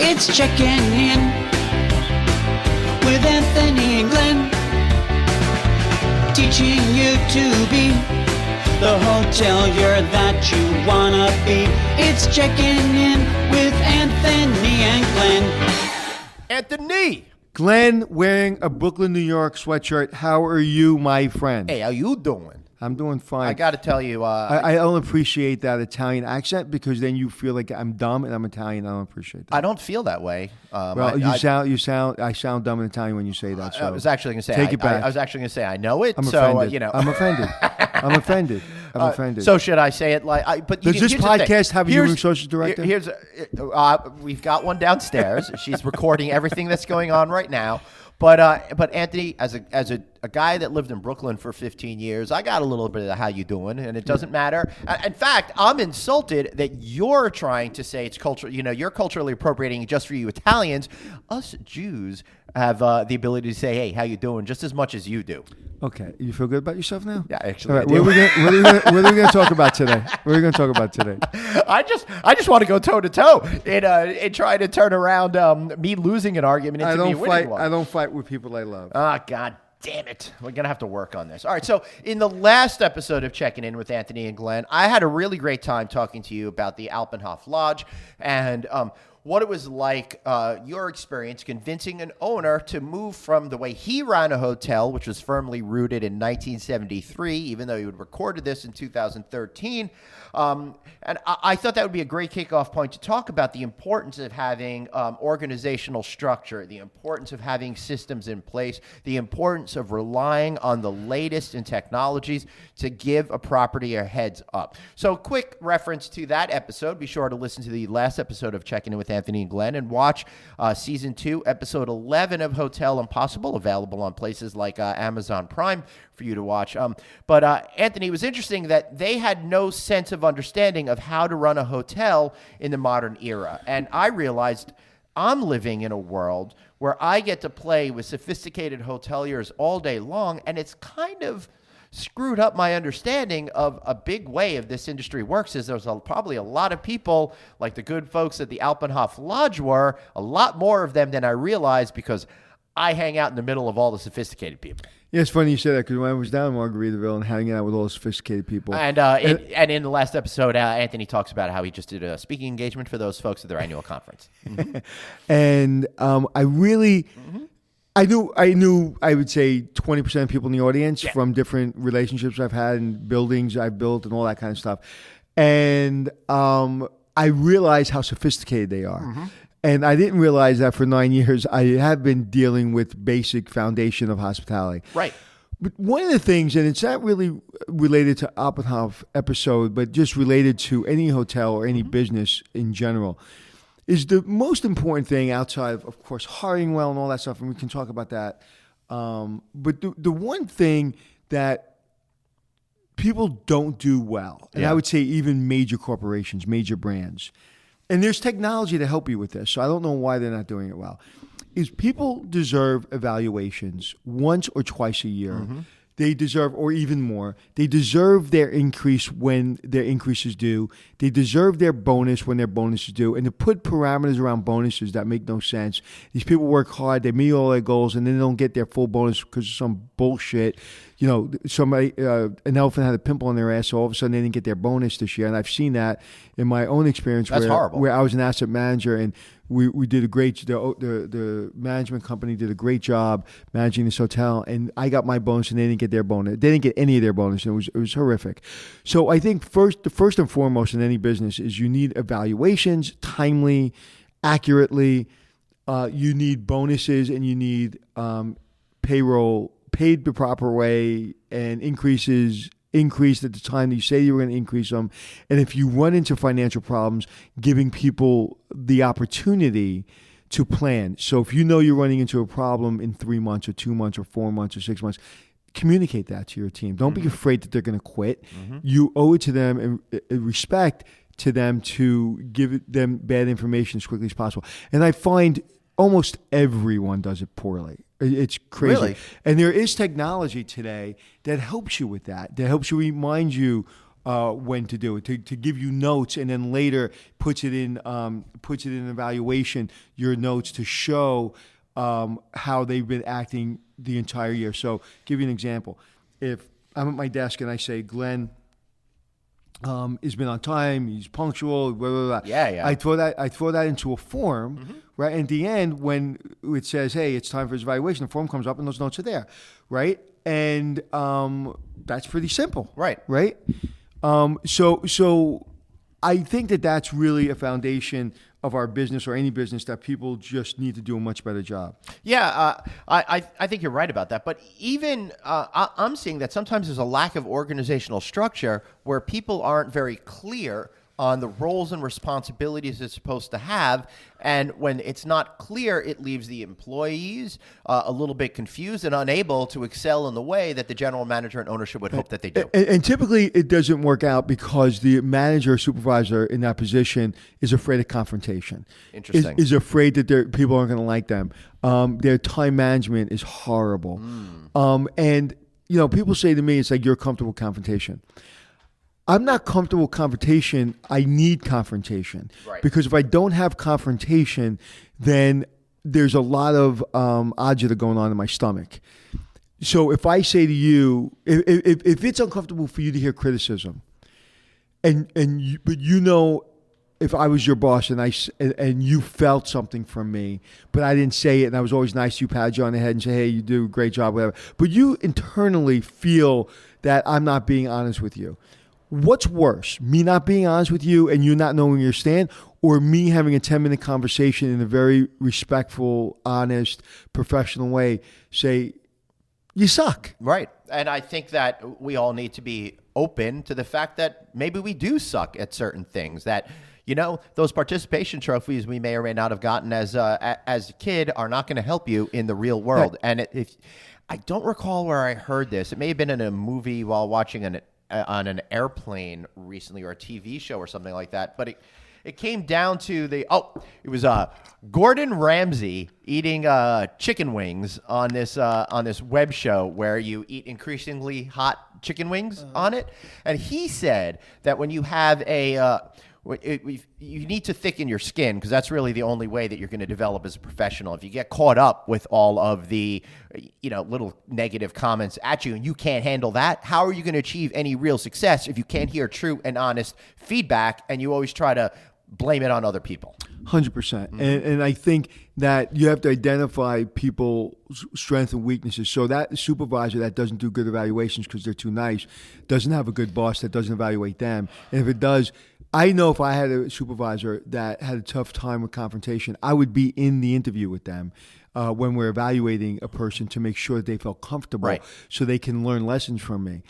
It's checking in with Anthony and Glenn, teaching you to be the hotelier that you wanna be. It's checking in with Anthony and Glenn. Anthony! Glenn wearing a Brooklyn, New York sweatshirt. How are you, my friend? Hey, how you doing? I'm doing fine. I got to tell you, I don't appreciate that Italian accent because then you feel like I'm dumb and I'm Italian. I don't appreciate that. I don't feel that way. I sound dumb in Italian when you say that. So I was actually going to say, take it back. I was actually going to say, I know it. I'm so, offended. I'm offended. I'm offended. I'm offended. So should I say it like? But does this podcast have a human resources director? We've got one downstairs. She's recording everything that's going on right now. But Anthony, as a guy that lived in Brooklyn for 15 years, I got a little bit of how you doing, and it doesn't matter. In fact, I'm insulted that you're trying to say it's cultural. You know, you're culturally appropriating just for you Italians. Us Jews have the ability to say, "Hey, how you doing?" just as much as you do. Okay, you feel good about yourself now? Yeah, actually. All right, what are we going to talk about today? What are we going to talk about today? I just want to go toe to toe and try to turn around me losing an argument into me winning one. I don't fight with people I love. Oh, God damn it. We're going to have to work on this. All right, so in the last episode of Checking In with Anthony and Glenn, I had a really great time talking to you about the Alepenhof Lodge and what it was like, your experience convincing an owner to move from the way he ran a hotel, which was firmly rooted in 1973, even though he had recorded this in 2013. And I thought that would be a great kickoff point to talk about the importance of having organizational structure, the importance of having systems in place, the importance of relying on the latest in technologies to give a property a heads up. So quick reference to that episode. Be sure to listen to the last episode of Checking In with Anthony and Glenn and watch Season 2, Episode 11 of Hotel Impossible, available on places like Amazon Prime for you to watch. But Anthony, it was interesting that they had no sense of understanding of how to run a hotel in the modern era. And I realized I'm living in a world where I get to play with sophisticated hoteliers all day long, and it's kind of screwed up my understanding of a big way of this industry works. Is there's probably a lot of people like the good folks at the Alepenhof Lodge were, a lot more of them than I realized because I hang out in the middle of all the sophisticated people. Yeah, it's funny you say that because when I was down in Margaritaville and hanging out with all the sophisticated people. And in the last episode, Anthony talks about how he just did a speaking engagement for those folks at their annual conference. And I really... Mm-hmm. I knew I would say 20% of people in the audience from different relationships I've had and buildings I've built and all that kind of stuff. And I realized how sophisticated they are. Mm-hmm. And I didn't realize that for 9 years I have been dealing with basic foundation of hospitality. Right. But one of the things, and it's not really related to Alepenhof episode, but just related to any hotel or any business in general, is the most important thing outside of course, hiring well and all that stuff, and we can talk about that. But the one thing that people don't do well, and I would say even major corporations, major brands, and there's technology to help you with this, so I don't know why they're not doing it well, is people deserve evaluations once or twice a year. Mm-hmm. They deserve, or even more, they deserve their increase when their increase is due. They deserve their bonus when their bonus is due. And to put parameters around bonuses that make no sense. These people work hard, they meet all their goals, and then they don't get their full bonus because of some bullshit. You know, somebody, an elephant had a pimple on their ass, so all of a sudden they didn't get their bonus this year. And I've seen that in my own experience. That's horrible. Where I was an asset manager and we did a great, the management company did a great job managing this hotel, and I got my bonus and they didn't get their bonus. They didn't get any of their bonus, and it was horrific. So I think first and foremost in any business is you need evaluations, timely, accurately. You need bonuses and you need payroll paid the proper way and increased at the time that you say you were going to increase them. And if you run into financial problems, giving people the opportunity to plan. So if you know you're running into a problem in 3 months or 2 months or 4 months or 6 months, communicate that to your team. Don't be afraid that they're going to quit. Mm-hmm. You owe it to them and respect to them to give them bad information as quickly as possible. And I find almost everyone does it poorly. It's crazy. Really? And there is technology today that helps you with that helps you remind you when to do it, to give you notes, and then later puts it in evaluation, your notes to show how they've been acting the entire year. So give you an example. If I'm at my desk and I say, Glenn has been on time, he's punctual, blah, blah, blah. Yeah. I throw that into a form, right? And at the end, when it says, hey, it's time for his evaluation, the form comes up and those notes are there, right? And that's pretty simple. Right. Right? So I think that that's really a foundation of our business or any business that people just need to do a much better job. Yeah, I think you're right about that. But even I'm seeing that sometimes there's a lack of organizational structure where people aren't very clear on the roles and responsibilities it's supposed to have. And when it's not clear, it leaves the employees a little bit confused and unable to excel in the way that the general manager and ownership would hope that they do. And typically it doesn't work out because the manager or supervisor in that position is afraid of confrontation. Interesting. Is afraid that people aren't going to like them. Their time management is horrible. And, people say to me, it's like, you're comfortable with confrontation. I'm not comfortable with confrontation. I need confrontation. Right. Because if I don't have confrontation, then there's a lot of agita going on in my stomach. So if I say to you, if it's uncomfortable for you to hear criticism, but if I was your boss and you felt something from me, but I didn't say it, and I was always nice to you, pat you on the head and say, hey, you do a great job, whatever. But you internally feel that I'm not being honest with you. What's worse, me not being honest with you and you not knowing your stand, or me having a 10-minute conversation in a very respectful, honest, professional way, say, you suck. Right. And I think that we all need to be open to the fact that maybe we do suck at certain things, that those participation trophies we may or may not have gotten as a kid are not going to help you in the real world. Right. And if I don't recall where I heard this, it may have been in a movie while watching on an airplane recently, or a TV show or something like that. But it came down to it was Gordon Ramsay eating chicken wings on this web show where you eat increasingly hot chicken wings on it. And he said that when you have you need to thicken your skin, because that's really the only way that you're going to develop as a professional. If you get caught up with all of the little negative comments at you and you can't handle that, how are you going to achieve any real success if you can't hear true and honest feedback and you always try to blame it on other people? 100%. And I think that you have to identify people's strengths and weaknesses. So that supervisor that doesn't do good evaluations because they're too nice doesn't have a good boss that doesn't evaluate them. And if it does, I know if I had a supervisor that had a tough time with confrontation, I would be in the interview with them when we're evaluating a person to make sure that they felt comfortable, right, so they can learn lessons from me.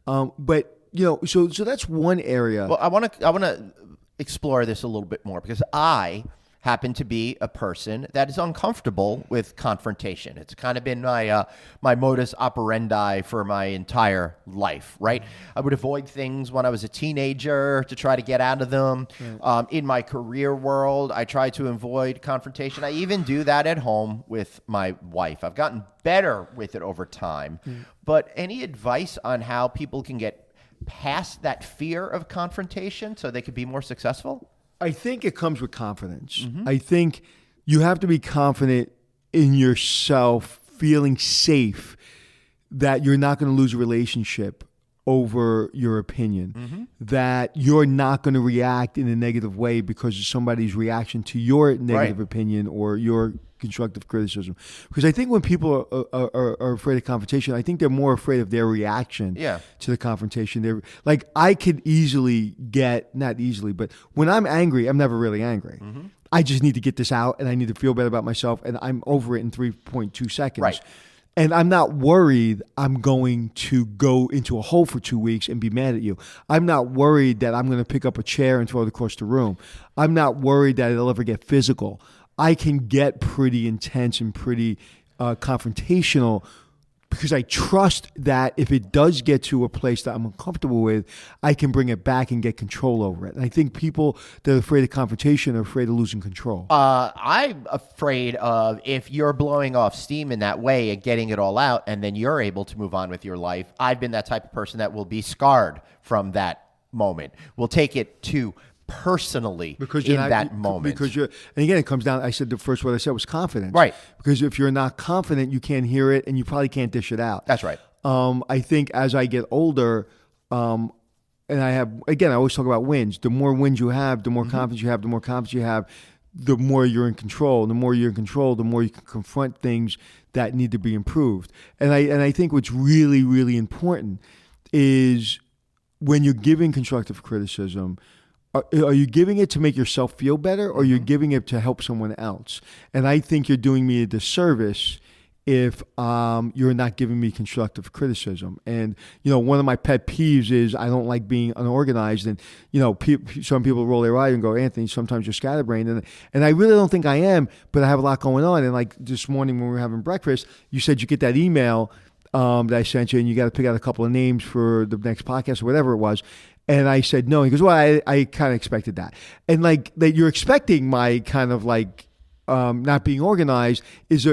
But so that's one area. Well, I want to explore this a little bit more, because I happen to be a person that is uncomfortable with confrontation. It's kind of been my modus operandi for my entire life, right? I would avoid things when I was a teenager to try to get out of them. Right. In my career world, I try to avoid confrontation. I even do that at home with my wife. I've gotten better with it over time. But any advice on how people can get past that fear of confrontation so they could be more successful? I think it comes with confidence. I think you have to be confident in yourself, feeling safe that you're not going to lose a relationship over your opinion, that you're not going to react in a negative way because of somebody's reaction to your negative opinion or your constructive criticism. Because I think when people are afraid of confrontation, I think they're more afraid of their reaction to the confrontation. They're like, I could easily not easily, but when I'm angry, I'm never really angry. I just need to get this out and I need to feel better about myself, and I'm over it in 3.2 seconds. Right. And I'm not worried I'm going to go into a hole for 2 weeks and be mad at you. I'm not worried that I'm going to pick up a chair and throw it across the room. I'm not worried that it'll ever get physical. I can get pretty intense and pretty confrontational because I trust that if it does get to a place that I'm uncomfortable with, I can bring it back and get control over it. And I think people that are afraid of confrontation are afraid of losing control. I'm afraid of if you're blowing off steam in that way and getting it all out, and then you're able to move on with your life. I've been that type of person that will be scarred from that moment. We'll take it too personally because in that moment. Because and again, it comes down. I said the first word I said was confidence. Right. Because if you're not confident, you can't hear it, and you probably can't dish it out. That's right. I think as I get older, and I always talk about wins. The more wins you have, the more confidence you have. The more confidence you have, the more you're in control. The more you're in control, the more you can confront things that need to be improved. And I think what's really, really important is when you're giving constructive criticism, are you giving it to make yourself feel better, or you're giving it to help someone else? And I think you're doing me a disservice if you're not giving me constructive criticism. And, one of my pet peeves is I don't like being unorganized. And, some people roll their eye and go, Anthony, sometimes you're scatterbrained. And I really don't think I am, but I have a lot going on. And like this morning when we were having breakfast, you said you get that email that I sent you, and you got to pick out a couple of names for the next podcast or whatever it was. And I said no. He goes, well, I kind of expected that. And like that, you're expecting my kind of like not being organized is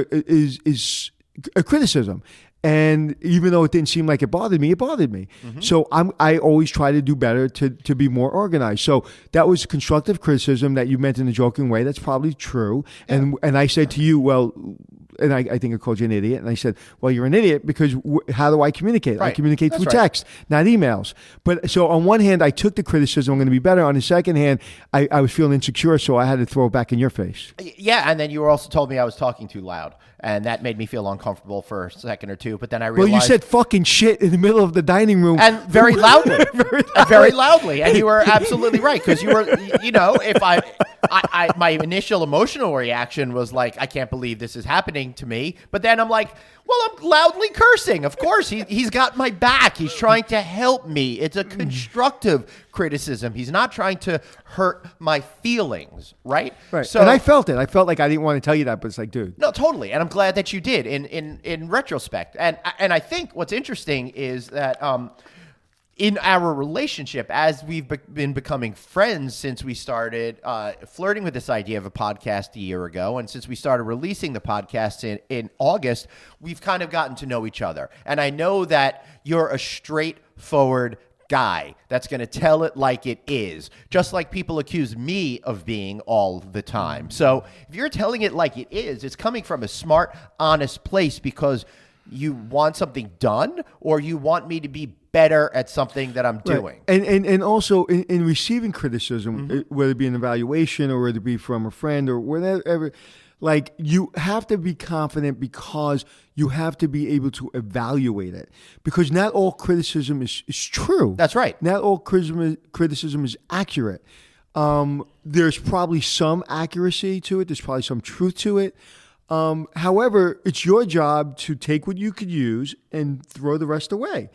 a criticism. And even though it didn't seem like it bothered me, it bothered me. So I always try to do better to be more organized. So that was constructive criticism that you meant in a joking way. That's probably true. Yeah. And I said to you, well, and I think I called you an idiot. And I said, well, you're an idiot because how do I communicate? Right. I communicate That's through right. text, not emails. But so on one hand, I took the criticism, I'm going to be better. On the second hand, I was feeling insecure, so I had to throw it back in your face. Yeah, and then you also told me I was talking too loud, and that made me feel uncomfortable for a second or two. But then I realized... Well, you said fucking shit in the middle of the dining room. And very loudly. Very loudly. And you were absolutely right, because you were, if my initial emotional reaction was like, I can't believe this is happening to me. But then I'm like, well, I'm loudly cursing. Of course, he's got my back. He's trying to help me. It's a constructive criticism. He's not trying to hurt my feelings, right? Right. So, and I felt it. I felt like I didn't want to tell you that, but it's like, dude. No, totally. And I'm glad that you did in retrospect. And I think what's interesting is that in our relationship, as we've been becoming friends since we started flirting with this idea of a podcast a year ago, and since we started releasing the podcast in August, we've kind of gotten to know each other. And I know that you're a straightforward guy that's going to tell it like it is, just like people accuse me of being all the time. So if you're telling it like it is, it's coming from a smart, honest place because you want something done, or you want me to be better at something that I'm doing. Right. And also in receiving criticism, whether it be an evaluation or whether it be from a friend or whatever, like you have to be confident because you have to be able to evaluate it, because not all criticism is true. That's right. Not all criticism is accurate. There's probably some accuracy to it. There's probably some truth to it. However, it's your job to take what you could use and throw the rest away.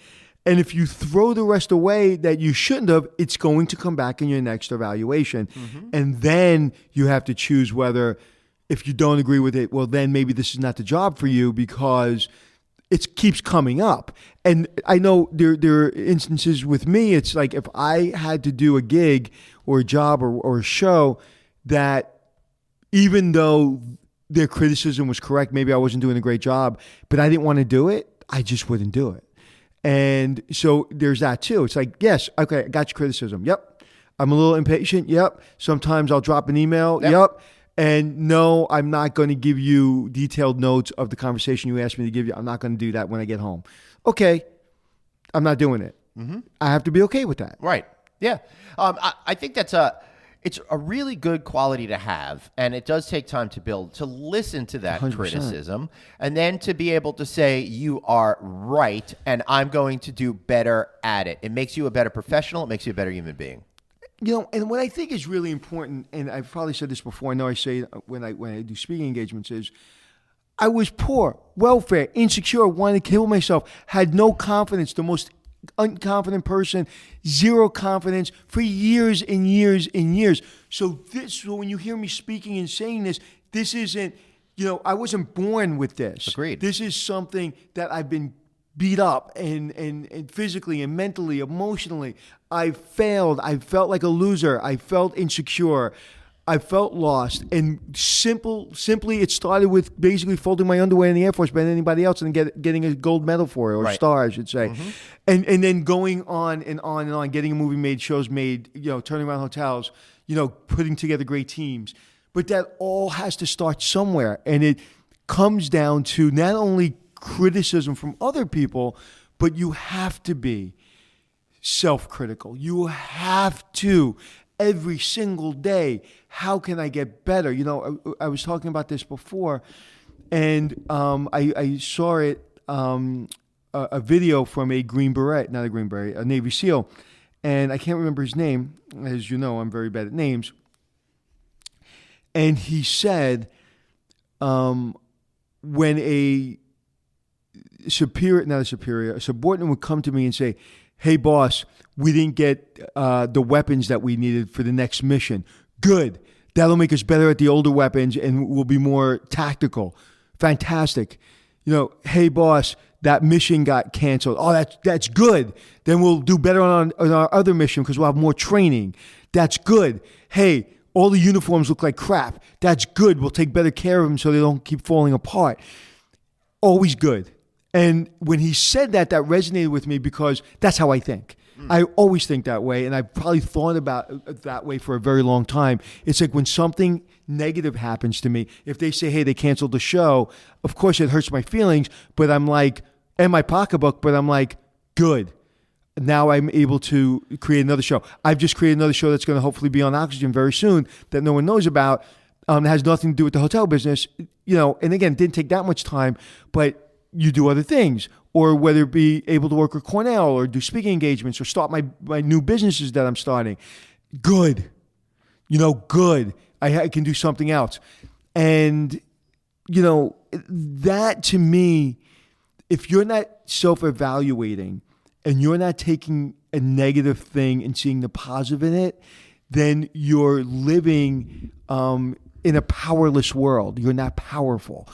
And if you throw the rest away that you shouldn't have, it's going to come back in your next evaluation. And then you have to choose whether, if you don't agree with it, well, then maybe this is not the job for you because it keeps coming up. And I know there are instances with me, it's like if I had to do a gig or a job or a show that even though their criticism was correct, maybe I wasn't doing a great job, but I didn't want to do it, I just wouldn't do it. And so there's that too. It's like, yes, okay, I got your criticism. Yep. I'm a little impatient. Yep. Sometimes I'll drop an email. Yep. And no, I'm not going to give you detailed notes of the conversation you asked me to give you. I'm not going to do that when I get home. Okay. I'm not doing it. I have to be okay with that. Right. Yeah. I think it's a really good quality to have, and it does take time to build, to listen to that 100%. criticism, and then to be able to say, you are right, and I'm going to do better at it. It makes you a better professional. It makes you a better human being. And what I think is really important, and I've probably said this before, I know I say it when I do speaking engagements, is I was poor, welfare, insecure, wanted to kill myself, had no confidence, the most unconfident person, zero confidence for years and years and years. So when you hear me speaking and saying this isn't, I wasn't born with this. Agreed. This is something that I've been beat up and physically and mentally, emotionally. I failed. I felt like a loser. I felt insecure. I felt lost, and simply, it started with basically folding my underwear in the Air Force better than anybody else, and getting a gold medal for it, or a star, I should say, and then going on and on and on, getting a movie made, shows made, turning around hotels, putting together great teams. But that all has to start somewhere, and it comes down to not only criticism from other people, but you have to be self-critical. You have to. Every single day, how can I get better? I was talking about this before, and I saw it, a video from a Navy SEAL, and I can't remember his name. As you know, I'm very bad at names. And he said, when a subordinate would come to me and say, "Hey, boss, we didn't get the weapons that we needed for the next mission." Good. That'll make us better at the older weapons, and we'll be more tactical. Fantastic. Hey, boss, that mission got canceled. Oh, that's good. Then we'll do better on our other mission because we'll have more training. That's good. Hey, all the uniforms look like crap. That's good. We'll take better care of them so they don't keep falling apart. Always good. And when he said that resonated with me because that's how I think. I always think that way, and I've probably thought about it that way for a very long time. It's like when something negative happens to me, if they say, hey, they canceled the show, of course it hurts my feelings, but I'm like, and my pocketbook, but I'm like, good. Now I'm able to create another show. I've just created another show that's going to hopefully be on Oxygen very soon that no one knows about. It has nothing to do with the hotel business, and again, didn't take that much time, but you do other things, or whether it be able to work with Cornell or do speaking engagements or start my new businesses that I'm starting. Good. Good. I can do something else. And, that to me, if you're not self-evaluating and you're not taking a negative thing and seeing the positive in it, then you're living in a powerless world. You're not powerful.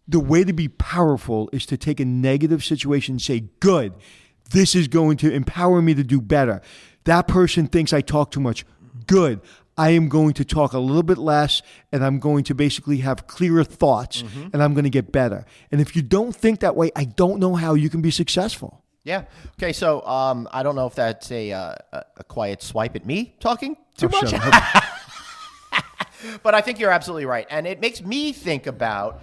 The way to be powerful is to take a negative situation and say, good, this is going to empower me to do better. That person thinks I talk too much. Good. I am going to talk a little bit less, and I'm going to basically have clearer thoughts, and I'm going to get better. And if you don't think that way, I don't know how you can be successful. Yeah. Okay. So I don't know if that's a quiet swipe at me talking too much. But I think you're absolutely right. And it makes me think about,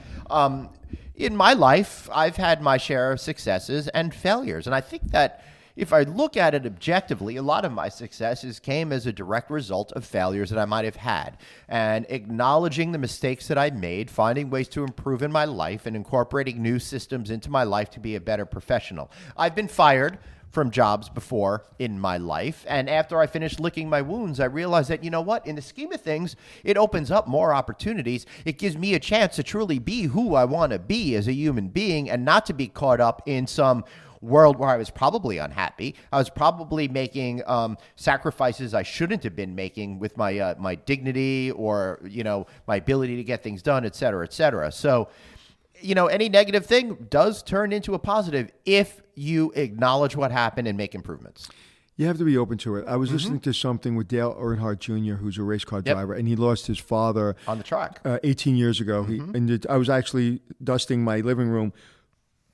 in my life, I've had my share of successes and failures. And I think that if I look at it objectively, a lot of my successes came as a direct result of failures that I might have had. And acknowledging the mistakes that I made, finding ways to improve in my life, and incorporating new systems into my life to be a better professional. I've been fired from jobs before in my life. And after I finished licking my wounds, I realized that, in the scheme of things, it opens up more opportunities. It gives me a chance to truly be who I want to be as a human being and not to be caught up in some world where I was probably unhappy. I was probably making sacrifices I shouldn't have been making with my my dignity or, my ability to get things done, et cetera, et cetera. So, any negative thing does turn into a positive if you acknowledge what happened and make improvements. You have to be open to it. I was listening to something with Dale Earnhardt Jr., who's a race car driver, and he lost his father on the track 18 years ago. I was actually dusting my living room,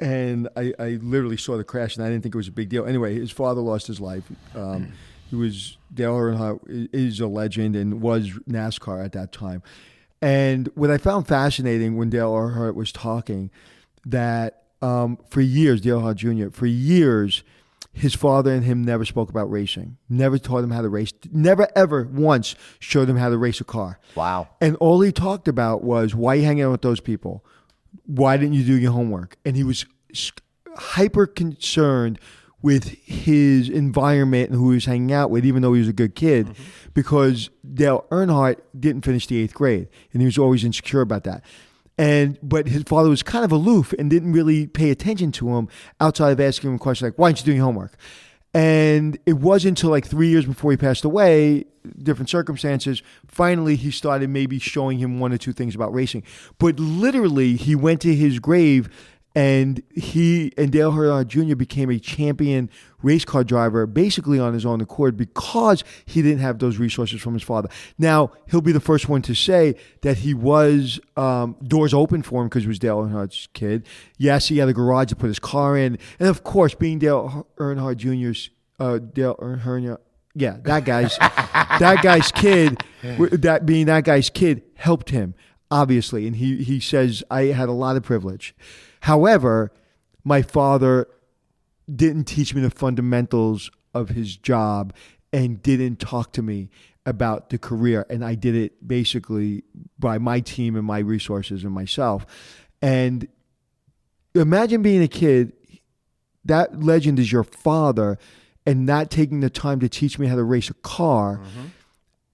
and I literally saw the crash, and I didn't think it was a big deal. Anyway, his father lost his life. Dale Earnhardt is a legend and was NASCAR at that time. And what I found fascinating when Dale Earnhardt was talking, that for years, Dale Earnhardt Jr., for years, his father and him never spoke about racing, never taught him how to race, never ever once showed him how to race a car. Wow. And all he talked about was, why are you hanging out with those people? Why didn't you do your homework? And he was hyper concerned with his environment and who he was hanging out with, even though he was a good kid, because Dale Earnhardt didn't finish the 8th grade, and he was always insecure about that. But his father was kind of aloof and didn't really pay attention to him outside of asking him questions like, why aren't you doing your homework? And it wasn't until like 3 years before he passed away, different circumstances, finally he started maybe showing him one or two things about racing. But literally, he went to his grave And he and Dale Earnhardt Jr. became a champion race car driver basically on his own accord because he didn't have those resources from his father. Now, he'll be the first one to say that he was doors open for him because he was Dale Earnhardt's kid. Yes, he had a garage to put his car in. And of course, being Dale Earnhardt Jr.'s, Dale Earnhardt, yeah, that guy's kid, that guy's kid helped him, obviously. And he says, I had a lot of privilege. However, my father didn't teach me the fundamentals of his job and didn't talk to me about the career. And I did it basically by my team and my resources and myself. And imagine being a kid, that legend is your father, and not taking the time to teach me how to race a car.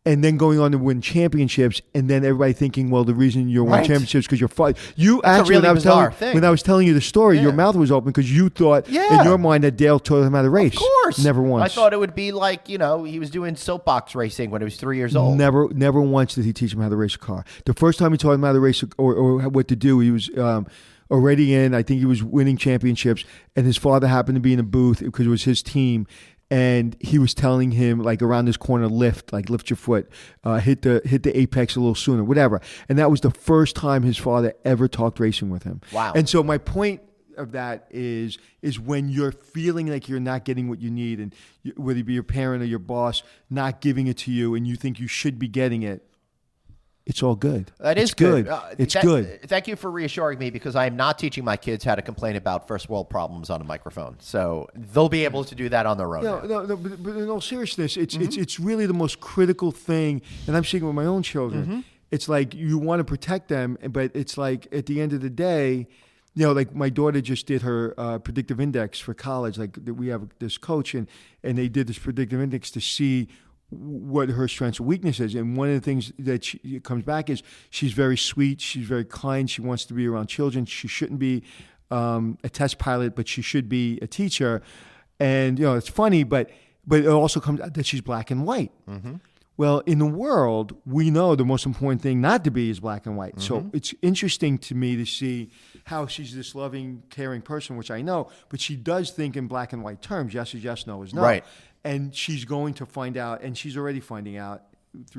And then going on to win championships, and then everybody thinking, well, the reason you're winning championships because your father. You actually, when I was telling you the story, your mouth was open because you thought in your mind that Dale taught him how to race. Of course, never once. I thought it would be like he was doing soapbox racing when he was 3 years old. Never once did he teach him how to race a car. The first time he taught him how to race or what to do, he was already in. I think he was winning championships, and his father happened to be in a booth because it was his team. And he was telling him, like, around this corner, lift your foot, hit the apex a little sooner, whatever. And that was the first time his father ever talked racing with him. Wow. And so my point of that is when you're feeling like you're not getting what you need, and whether it be your parent or your boss not giving it to you, and you think you should be getting it, it's all good. That is good. It's good. Thank you for reassuring me, because I am not teaching my kids how to complain about first world problems on a microphone. So they'll be able to do that on their own. No, but in all seriousness, it's really the most critical thing. And I'm seeing with my own children. It's like you want to protect them, but it's like at the end of the day, like my daughter just did her predictive index for college. Like we have this coach, and they did this predictive index to see what her strengths and weaknesses. And one of the things that comes back is she's very sweet, she's very kind, she wants to be around children, she shouldn't be a test pilot, but she should be a teacher. And it's funny, but it also comes out that she's black and white. Well, in the world, we know the most important thing not to be is black and white. So it's interesting to me to see how she's this loving, caring person, which I know, but she does think in black and white terms. Yes is yes, no is no. Right. And she's going to find out, and she's already finding out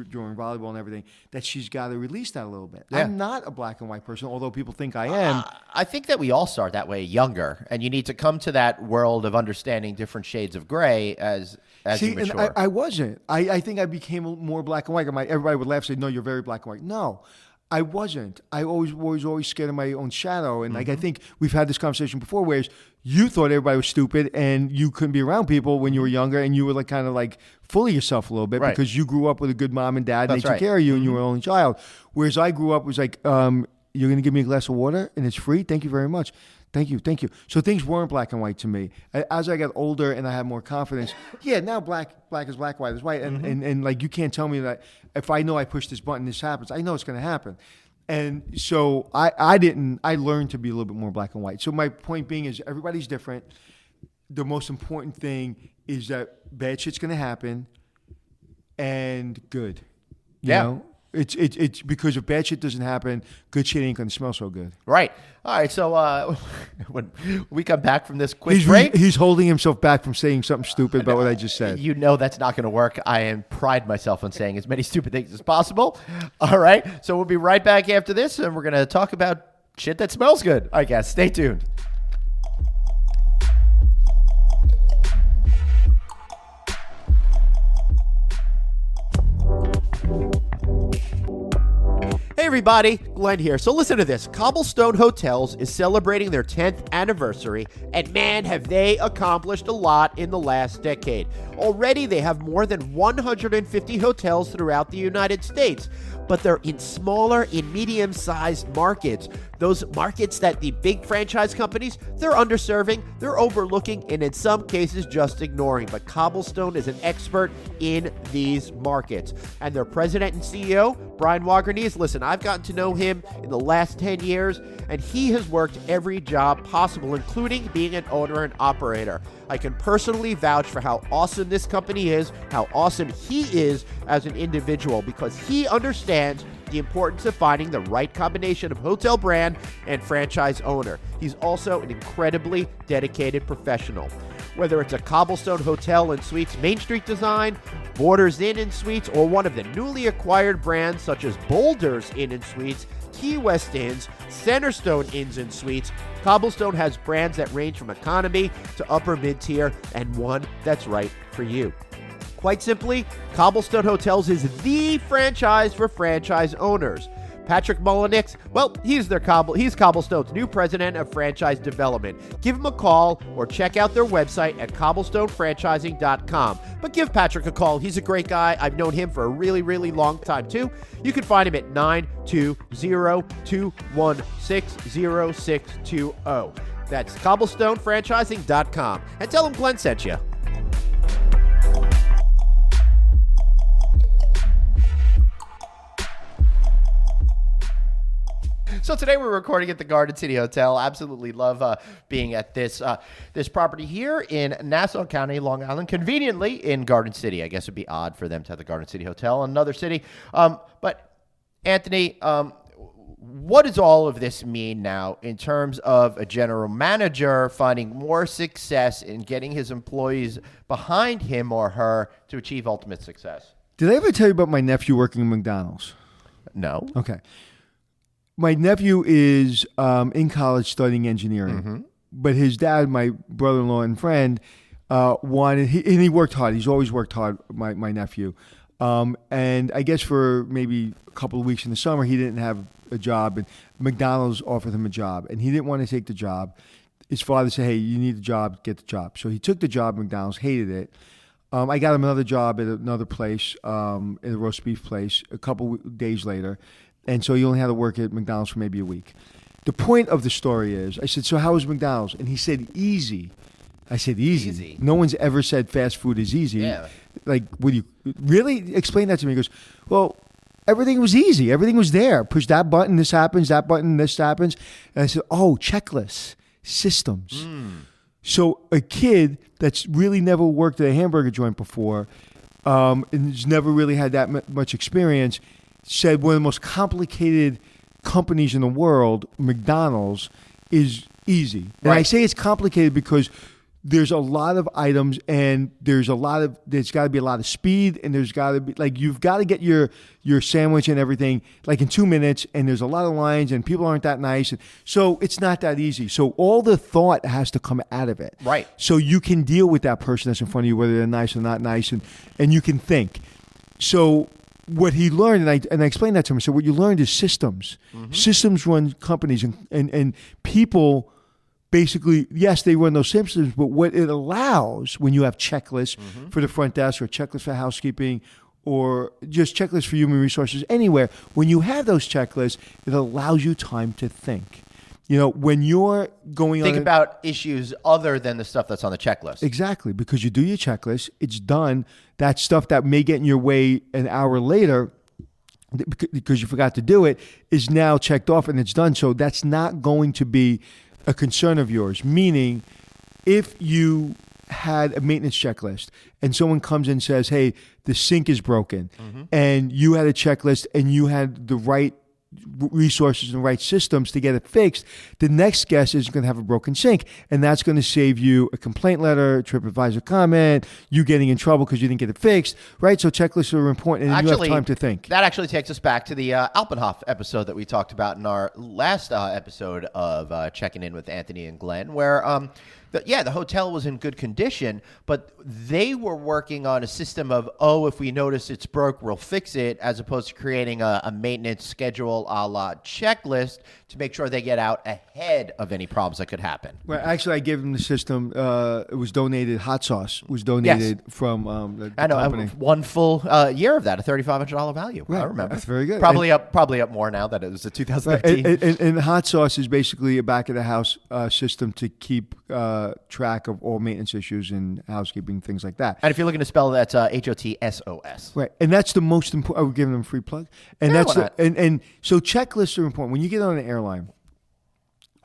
during volleyball and everything, that she's got to release that a little bit. Yeah. I'm not a black and white person, although people think I am. I think that we all start that way younger, and you need to come to that world of understanding different shades of gray as you mature. And I wasn't. I think I became more black and white. Everybody would laugh and say, no, you're very black and white. No. I wasn't. I was always scared of my own shadow. And I think we've had this conversation before, where you thought everybody was stupid and you couldn't be around people when you were younger, and you were like kind of like full of yourself a little bit because you grew up with a good mom and dad, and they took care of you, and you were an only child. Whereas I grew up was like, you're going to give me a glass of water and it's free? Thank you very much. Thank you. So things weren't black and white to me. As I got older and I had more confidence, now black is black, white is white. And like, you can't tell me that if I know I push this button, this happens. I know it's going to happen. And so I learned to be a little bit more black and white. So my point being is everybody's different. The most important thing is that bad shit's going to happen and good. You know? It's because if bad shit doesn't happen, good shit ain't going to smell so good. Right. All right. So when we come back from this quick break, he's holding himself back from saying something stupid about what I just said. You know that's not going to work. I pride myself on saying as many stupid things as possible. All right. So we'll be right back after this, and we're going to talk about shit that smells good, I guess. Stay tuned. Hey everybody, Glenn here. So listen to this. Cobblestone Hotels is celebrating their 10th anniversary, and man, have they accomplished a lot in the last decade. Already they have more than 150 hotels throughout the United States, but they're in smaller and medium-sized markets. Those markets that the big franchise companies, they're underserving, they're overlooking, and in some cases just ignoring. But Cobblestone is an expert in these markets. And their president and CEO, Brian Wagernes, listen, I've gotten to know him in the last 10 years, and he has worked every job possible, including being an owner and operator. I can personally vouch for how awesome this company is, how awesome he is as an individual, because he understands the importance of finding the right combination of hotel brand and franchise owner. He's also an incredibly dedicated professional. Whether it's a Cobblestone Hotel and Suites Main Street design, Borders Inn and Suites, or one of the newly acquired brands such as Boulders Inn and Suites, Key West Inns, Centerstone Inns and Suites, Cobblestone has brands that range from economy to upper mid-tier, and one that's right for you. Quite simply, Cobblestone Hotels is the franchise for franchise owners. Patrick Mullenix, well, he's Cobblestone's new president of franchise development. Give him a call or check out their website at cobblestonefranchising.com. But give Patrick a call. He's a great guy. I've known him for a really, really long time, too. You can find him at 920-216-0620. That's cobblestonefranchising.com. And tell him Glenn sent you. So today we're recording at the Garden City Hotel. Absolutely love being at this property here in Nassau County, Long Island, conveniently in Garden City. I guess it'd be odd for them to have the Garden City Hotel in another city. But Anthony, what does all of this mean now in terms of a general manager finding more success in getting his employees behind him or her to achieve ultimate success? Did I ever tell you about my nephew working at McDonald's? No. Okay. My nephew is in college studying engineering, but his dad, my brother-in-law and friend, and he worked hard. He's always worked hard, my nephew. And I guess for maybe a couple of weeks in the summer, he didn't have a job, and McDonald's offered him a job, and he didn't want to take the job. His father said, hey, you need a job, get the job. So he took the job at McDonald's, hated it. I got him another job at another place, in a roast beef place, a couple days later. And so he only had to work at McDonald's for maybe a week. The point of the story is, I said, so how was McDonald's? And he said, easy. I said, easy. No one's ever said fast food is easy. Yeah. Like, would you really explain that to me? He goes, well, everything was easy. Everything was there. Push that button, this happens, that button, this happens. And I said, oh, checklists, systems. So a kid that's really never worked at a hamburger joint before and has never really had that much experience said one of the most complicated companies in the world, McDonald's, is easy. And I say it's complicated because there's a lot of items and there's got to be a lot of speed, and there's got to be, like, you've got to get your sandwich and everything like in 2 minutes, and there's a lot of lines and people aren't that nice. And so it's not that easy. So all the thought has to come out of it. Right. So you can deal with that person that's in front of you, whether they're nice or not nice, and you can think. So what he learned, and I explained that to him, so what you learned is systems. Systems run companies, and people basically, yes, they run those systems, but what it allows when you have checklists for the front desk or checklists for housekeeping or just checklists for human resources, anywhere, when you have those checklists, it allows you time to think. You know, when you're going Think about issues other than the stuff that's on the checklist. Exactly, because you do your checklist, it's done. That stuff that may get in your way an hour later because you forgot to do it is now checked off and it's done. So that's not going to be a concern of yours. Meaning, if you had a maintenance checklist and someone comes in and says, hey, the sink is broken, and you had a checklist and you had the right resources and right systems to get it fixed, the next guest is going to have a broken sink, and that's going to save you a complaint letter, a TripAdvisor comment, you getting in trouble because you didn't get it fixed, right? So checklists are important, and you have time to think. That actually takes us back to the Alepenhof episode that we talked about in our last episode of Checking In with Anthony and Glenn, where the hotel was in good condition, but they were working on a system of, if we notice it's broke, we'll fix it, as opposed to creating a maintenance schedule a la checklist to make sure they get out ahead of any problems that could happen. Well, actually, I gave them the system. It was donated. Hot sauce was donated from the company. One full year of that, a $3,500 value. Right. I remember. That's very good. Probably up more now that it was a 2019. Right. And hot sauce is basically a back of the house system to keep track of all maintenance issues and housekeeping, things like that. And if you're looking to spell, that's HOTSOS. Right, and that's the most important. I would give them a free plug. And so checklists are important. When you get on an airline,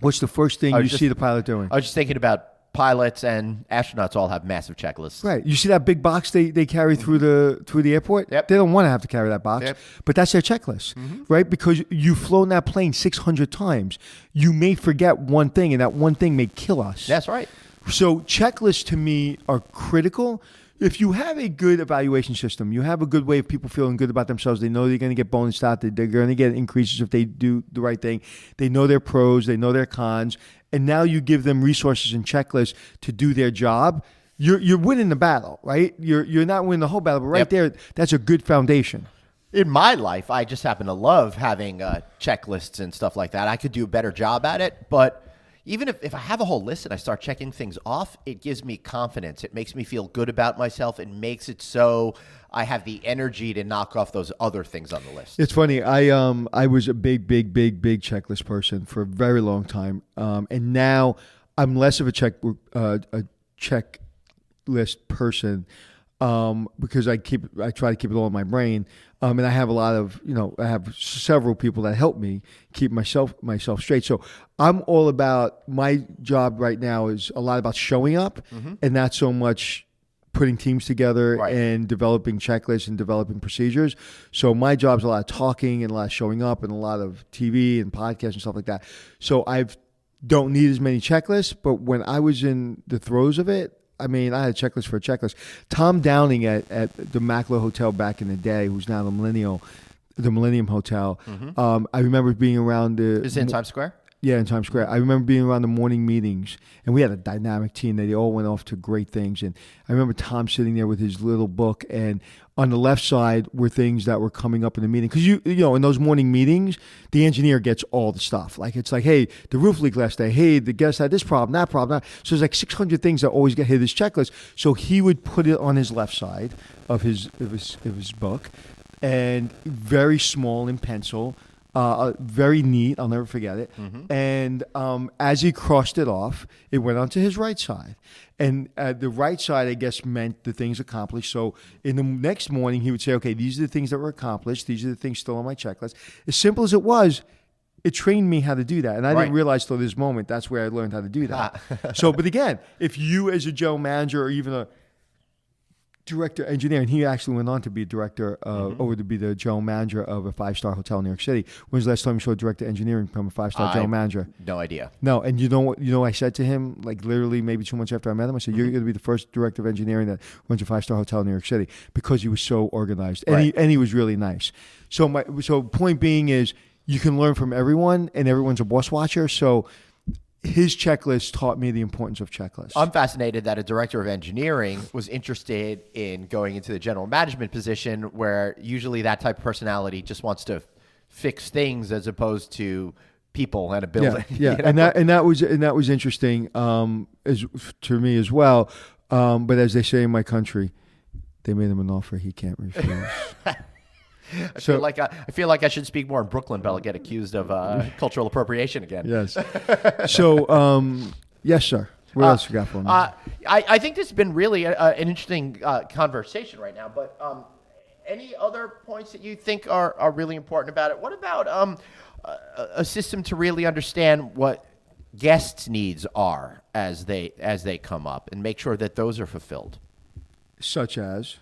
what's the first thing you see the pilot doing? I was just thinking about pilots and astronauts all have massive checklists. Right. You see that big box they carry through the airport? Yep. They don't want to have to carry that box, Yep. but that's their checklist, right? Because you've flown that plane 600 times. You may forget one thing, and that one thing may kill us. That's right. So checklists to me are critical. If you have a good evaluation system, you have a good way of people feeling good about themselves. They know they're going to get bonused out. They're going to get increases if they do the right thing. They know their pros. They know their cons. And now you give them resources and checklists to do their job. You're winning the battle, right? You're not winning the whole battle, but right there, that's a good foundation. In my life, I just happen to love having checklists and stuff like that. I could do a better job at it, but even if I have a whole list and I start checking things off, it gives me confidence. It makes me feel good about myself. It makes it so I have the energy to knock off those other things on the list. It's funny. I was a big checklist person for a very long time, and now I'm less of a checklist person because I try to keep it all in my brain. And I have a lot of, I have several people that help me keep myself straight. So I'm all about, my job right now is a lot about showing up and not so much putting teams together and developing checklists and developing procedures. So my job's a lot of talking and a lot of showing up and a lot of TV and podcasts and stuff like that. So I don't need as many checklists, but when I was in the throes of it, I mean, I had a checklist for a checklist. Tom Downing at the Mackler Hotel back in the day, who's now the Millennium Hotel. I remember being around the... Is it in Times Square? Yeah, in Times Square. I remember being around the morning meetings, and we had a dynamic team. They all went off to great things. And I remember Tom sitting there with his little book, and on the left side were things that were coming up in the meeting. Because, you know, in those morning meetings, the engineer gets all the stuff. Like, it's like, hey, the roof leaked last day. Hey, the guest had this problem, that problem. So there's like 600 things that always get hit his checklist. So he would put it on his left side of his book, and very small in pencil. Very neat. I'll never forget it. And as he crossed it off, it went onto his right side. And the right side, I guess, meant the things accomplished. So in the next morning, he would say, okay, these are the things that were accomplished. These are the things still on my checklist. As simple as it was, it trained me how to do that. And I didn't realize till this moment, that's where I learned how to do that. So, but again, if you as a general manager or even a director engineer, and he actually went on to be a director over to be the general manager of a 5-star hotel in New York City. When was the last time you saw a director engineering become a 5-star general manager? No idea. No, and you know what I said to him, like literally maybe 2 months after I met him? I said, you're going to be the first director of engineering that runs a 5-star hotel in New York City, because he was so organized. And he was really nice. So point being is, you can learn from everyone, and everyone's a boss watcher. So his checklist taught me the importance of checklists. I'm fascinated that a director of engineering was interested in going into the general management position, where usually that type of personality just wants to fix things as opposed to people and a building. Yeah, You know? and that was interesting as to me as well. But as they say in my country, they made him an offer he can't refuse. I feel like I should speak more in Brooklyn, but I'll get accused of cultural appropriation again. Yes. So, yes, sir. What else you got for me? I think this has been really an interesting conversation right now, but any other points that you think are really important about it? What about a system to really understand what guests' needs are as they come up, and make sure that those are fulfilled? Such as?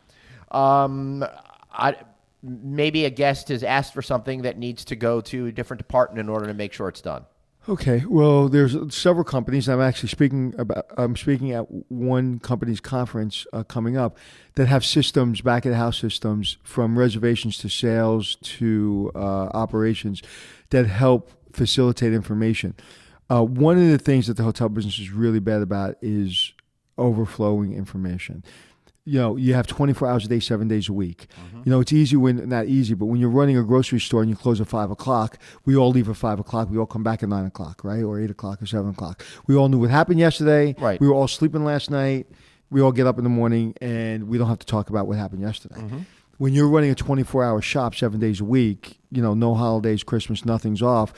Maybe a guest has asked for something that needs to go to a different department in order to make sure it's done. Okay. Well, there's several companies. I'm actually speaking at one company's conference coming up that have systems, back of the house systems, from reservations to sales to operations, that help facilitate information. One of the things that the hotel business is really bad about is overflowing information. You know, you have 24 hours a day, 7 days a week. You know, it's easy not easy, but when you're running a grocery store and you close at 5 o'clock, we all leave at 5 o'clock. We all come back at 9 o'clock, right? Or 8 o'clock or 7 o'clock. We all knew what happened yesterday. Right. We were all sleeping last night. We all get up in the morning and we don't have to talk about what happened yesterday. When you're running a 24-hour shop 7 days a week, you know, no holidays, Christmas, nothing's off.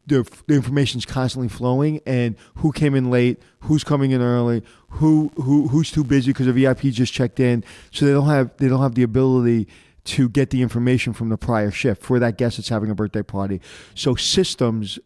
The information's constantly flowing, and who came in late, who's coming in early, who's too busy because a VIP just checked in, so they don't have the ability to get the information from the prior shift for that guest that's having a birthday party. So systems,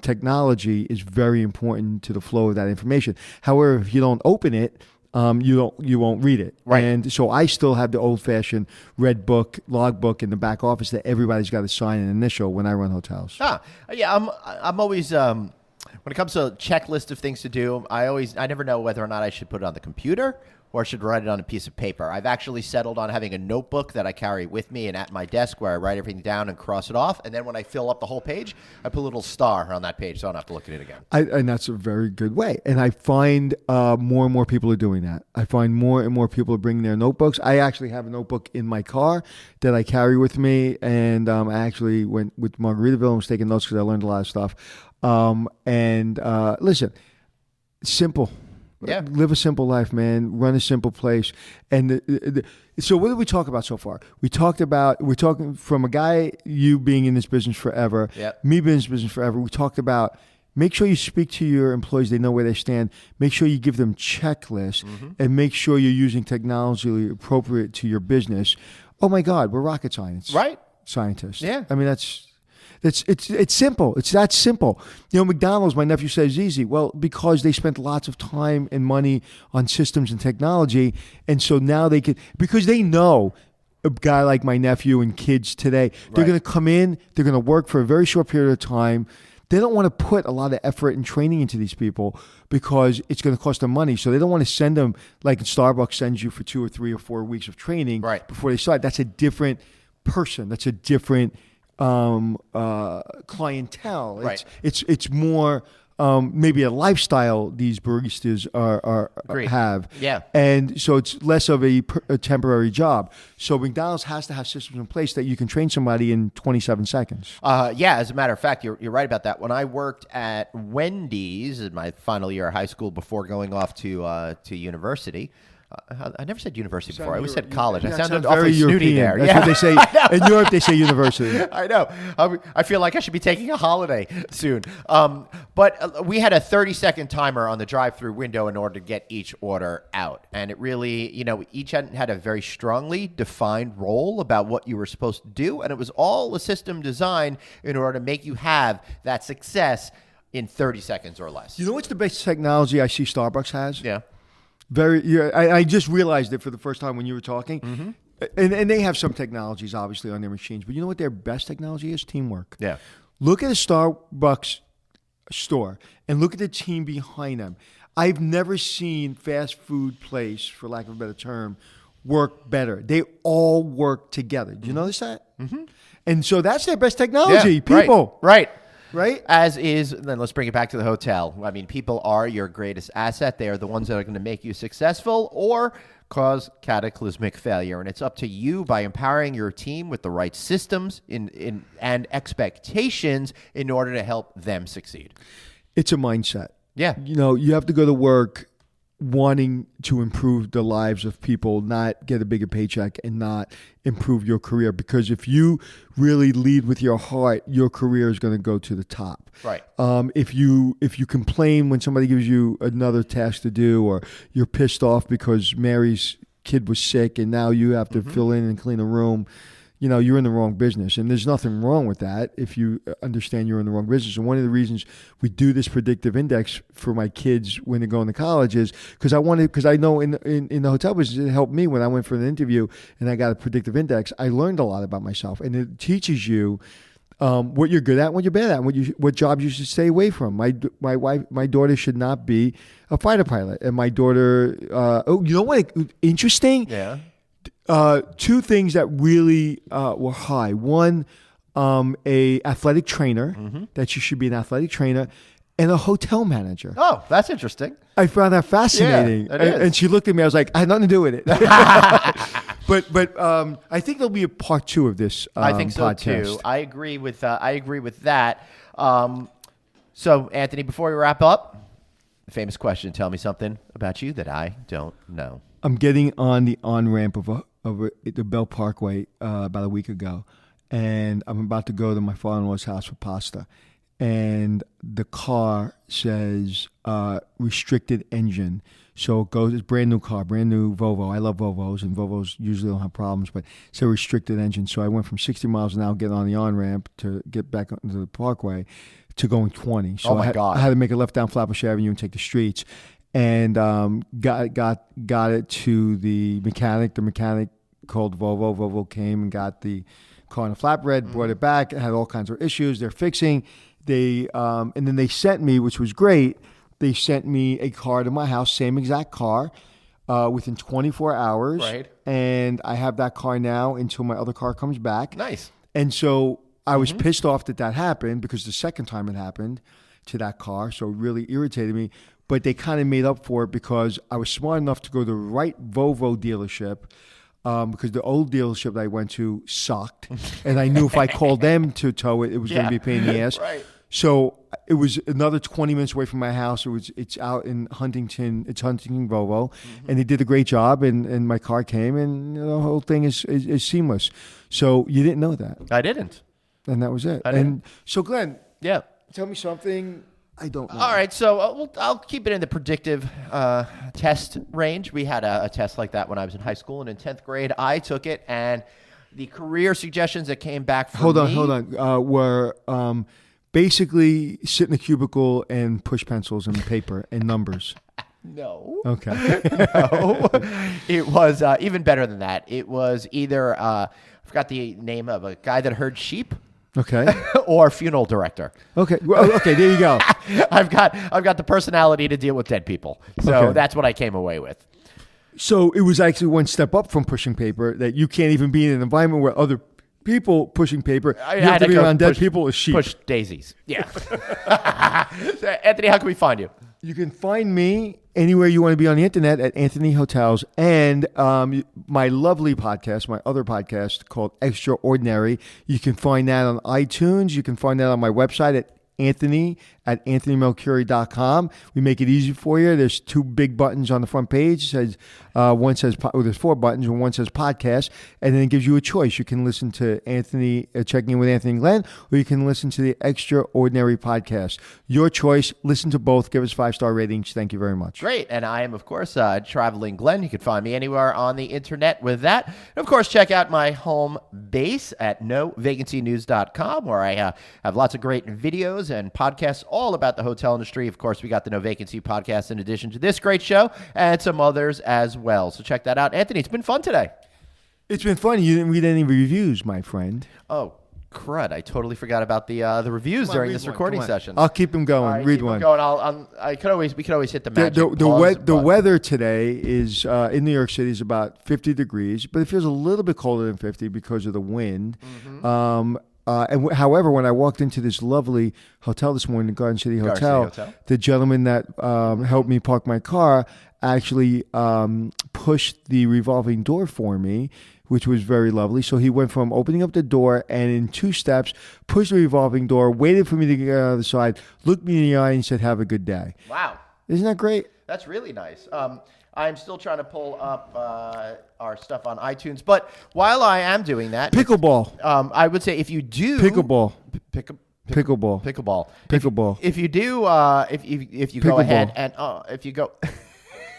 technology is very important to the flow of that information. However, if you don't open it, you won't read it. Right. And so I still have the old-fashioned red book, log book in the back office that everybody's got to sign an initial when I run hotels. Yeah, I'm always when it comes to a checklist of things to do, I never know whether or not I should put it on the computer or I should write it on a piece of paper. I've actually settled on having a notebook that I carry with me and at my desk where I write everything down and cross it off. And then when I fill up the whole page, I put a little star on that page so I don't have to look at it again. And that's a very good way. And I find more and more people are doing that. I find more and more people are bringing their notebooks. I actually have a notebook in my car that I carry with me. And I actually went with Margaritaville and was taking notes because I learned a lot of stuff. Listen, simple. Yeah. Live a simple life, man. Run a simple place. And so what did we talk about so far? We're talking from a guy, you being in this business forever, Yep. me being in this business forever. We talked about make sure you speak to your employees. They know where they stand. Make sure you give them checklists and make sure you're using technology appropriate to your business. Oh, my God, we're rocket science. Right. Scientists. Yeah. I mean, it's simple. It's that simple. McDonald's, my nephew says, is easy. Well, because they spent lots of time and money on systems and technology, and so now they can, because they know a guy like my nephew and kids today, they're going to come in, they're going to work for a very short period of time. They don't want to put a lot of effort and training into these people because it's going to cost them money. So they don't want to send them like Starbucks sends you for 2 or 3 or 4 weeks of training before they start. That's a different person. That's a different clientele. Right. It's more maybe a lifestyle these baristas have. Yeah. And so it's less of a temporary job. So McDonald's has to have systems in place that you can train somebody in 27 seconds. Yeah, as a matter of fact, you're right about that. When I worked at Wendy's in my final year of high school before going off to university, I never said university before. I always said college. I sounded awfully snooty there. That's what they say. In Europe, they say university. I know. I feel like I should be taking a holiday soon. But we had a 30-second timer on the drive-through window in order to get each order out. And it really, each had a very strongly defined role about what you were supposed to do. And it was all a system designed in order to make you have that success in 30 seconds or less. You know what's the best technology I see Starbucks has? Yeah. I just realized it for the first time when you were talking. And they have some technologies, obviously, on their machines. But you know what their best technology is? Teamwork. Yeah. Look at a Starbucks store and look at the team behind them. I've never seen fast food place, for lack of a better term, work better. They all work together. Do you notice that? And so that's their best technology, people. Right. Right? Then let's bring it back to the hotel. I mean, people are your greatest asset. They are the ones that are going to make you successful or cause cataclysmic failure. And it's up to you by empowering your team with the right systems and expectations in order to help them succeed. It's a mindset. Yeah. You have to go to work wanting to improve the lives of people, not get a bigger paycheck and not improve your career. Because if you really lead with your heart, your career is going to go to the top. Right. If you complain when somebody gives you another task to do, or you're pissed off because Mary's kid was sick and now you have to fill in and clean a room, you're in the wrong business. And there's nothing wrong with that if you understand you're in the wrong business. And one of the reasons we do this predictive index for my kids when they're going to college is because I know in the hotel business, it helped me when I went for an interview and I got a predictive index. I learned a lot about myself, and it teaches you what you're good at, what you're bad at, what jobs you should stay away from. My daughter should not be a fighter pilot, and my daughter. You know what? Interesting. Yeah. 2 things that really were high. One, a athletic trainer, that you should be an athletic trainer, and a hotel manager. Oh, that's interesting. I found that fascinating. Yeah, it is. And she looked at me. I was like, I had nothing to do with it. but I think there'll be a part 2 of this. I think so podcast. too. I agree with that. So, Anthony, before we wrap up, the famous question: tell me something about you that I don't know. I'm getting on the on-ramp of the Bell Parkway about a week ago, and I'm about to go to my father-in-law's house for pasta. and the car says restricted engine. So it goes, it's brand new car, brand new Volvo. I love Volvos, and Volvos usually don't have problems, but it's a restricted engine. So I went from 60 miles an hour getting on the on-ramp to get back onto the parkway to going 20. So God. I had to make a left down Flatbush Avenue and take the streets. And got it to the mechanic. The mechanic called Volvo. Volvo came and got the car in a flatbed, brought it back. It had all kinds of issues. They're fixing. And then they sent me, which was great, they sent me a car to my house, same exact car, within 24 hours. Right. And I have that car now until my other car comes back. Nice. And so I was pissed off that happened, because the second time it happened to that car, so it really irritated me. But they kind of made up for it because I was smart enough to go to the right Volvo dealership, because the old dealership that I went to sucked. And I knew if I called them to tow it, it was going to be a pain in the ass. Right. So it was another 20 minutes away from my house. It's out in Huntington. It's Huntington Volvo, and they did a great job. And my car came, and the whole thing is seamless. So you didn't know that, I didn't. and that was it. I didn't. And so, Glenn, Yeah. tell me something I don't know. All right, so I'll keep it in the predictive test range. We had a test like that when I was in high school, and in 10th grade, I took it, and the career suggestions that came back from Hold on. Were basically sit in a cubicle and push pencils and paper and numbers. No. Okay. No. It was even better than that. It was either, I forgot the name of a guy that herd sheep. Okay. Or funeral director. Okay. Well, okay. There you go. I've got the personality to deal with dead people. So Okay. that's what I came away with. So it was actually one step up from pushing paper, that you can't even be in an environment where other people pushing paper. You have to be go around dead push- people as sheep. Push daisies. Yeah. So, Anthony, how can we find you? You can find me anywhere you want to be on the internet at Anthony Hotels, and my lovely podcast, my other podcast called Extraordinary. You can find that on iTunes. You can find that on my website at anthonymelchiorri.com. We make it easy for you. There's 2 big buttons on the front page. It says one says there's 4 buttons, and one says podcast, and then it gives you a choice. You can listen to Anthony checking in with Anthony and Glenn, or you can listen to the Extraordinary podcast. Your choice. Listen to both. Give us 5-star ratings. Thank you very much. Great. And I am, of course, Traveling Glenn. You can find me anywhere on the internet with that. And, of course, check out my home base at novacancynews.com, where I have lots of great videos and podcasts all about the hotel industry. Of course, we got the No Vacancy podcast in addition to this great show, and some others as well. So check that out. Anthony, it's been fun today. It's been funny. You didn't read any reviews, my friend. Oh, crud. I totally forgot about the reviews Come on, during read this one. recording Come on. session. I'll keep them going. All right, Read keep 'em one. going. We could always hit the magic The pause the button. weather today is in New York City is about 50 degrees, but it feels a little bit colder than 50 because of the wind. However, when I walked into this lovely hotel this morning, the Garden City Hotel, the gentleman that helped me park my car actually pushed the revolving door for me, which was very lovely. So he went from opening up the door and in 2 steps, pushed the revolving door, waited for me to get on the side, looked me in the eye and said, "Have a good day." Wow. Isn't that great? That's really nice. I'm still trying to pull up our stuff on iTunes, but while I am doing that, Pickleball. I would say if you do Pickleball. pickleball, Pickleball. if you do, if you go ahead and if you go.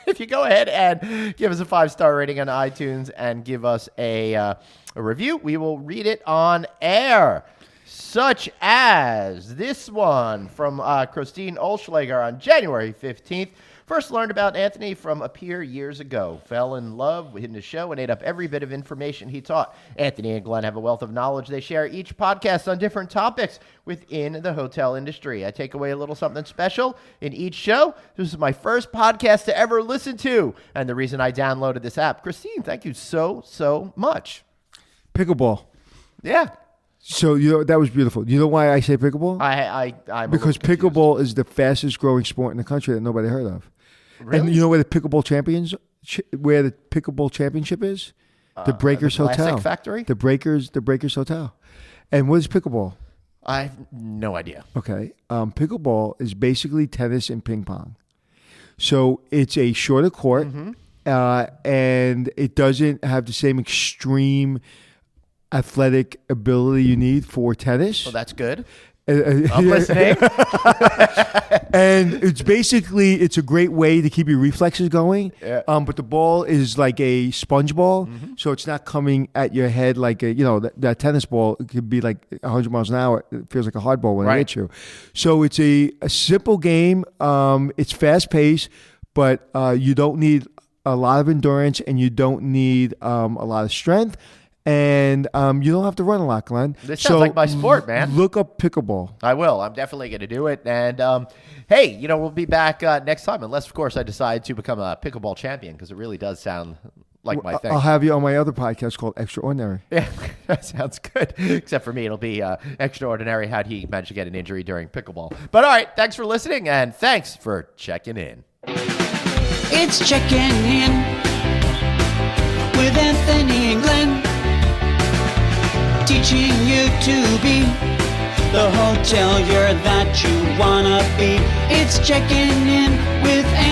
If you go ahead and give us a 5-star rating on iTunes and give us a review, we will read it on air. Such as this one from Christine Olschlager on January 15th. First learned about Anthony from a peer years ago. Fell in love with his show and ate up every bit of information he taught. Anthony and Glenn have a wealth of knowledge. They share each podcast on different topics within the hotel industry. I take away a little something special in each show. This is my first podcast to ever listen to, and the reason I downloaded this app. Christine, thank you so much. Pickleball. Yeah. So that was beautiful. You know why I say pickleball? I'm because a little confused. pickleball is the fastest growing sport in the country that nobody heard of. Really? And you know where the pickleball championship is? The Breakers the Classic Hotel Factory? The Breakers Hotel. And what is pickleball? I have no idea. Okay. Pickleball is basically tennis and ping pong. So it's a shorter court, and it doesn't have the same extreme athletic ability you need for tennis. Well, that's good. I'm listening. And it's a great way to keep your reflexes going. Yeah. But the ball is like a sponge ball, so it's not coming at your head like that tennis ball. It could be like 100 miles an hour. It feels like a hard ball when it hits you. So it's a simple game. It's fast paced, but you don't need a lot of endurance and you don't need a lot of strength. And you don't have to run a lot, Glenn. This sounds like my sport, man. Look up pickleball. I will. I'm definitely going to do it. And hey, we'll be back next time, unless, of course, I decide to become a pickleball champion, because it really does sound like my thing. I'll have you on my other podcast called Extraordinary. Yeah, that sounds good. Except for me, it'll be extraordinary how'd he manage to get an injury during pickleball. But all right, thanks for listening, and thanks for checking in. It's checking in with Anthony and Glenn, teaching you to be the hotelier that you wanna be. It's checking in with Anthony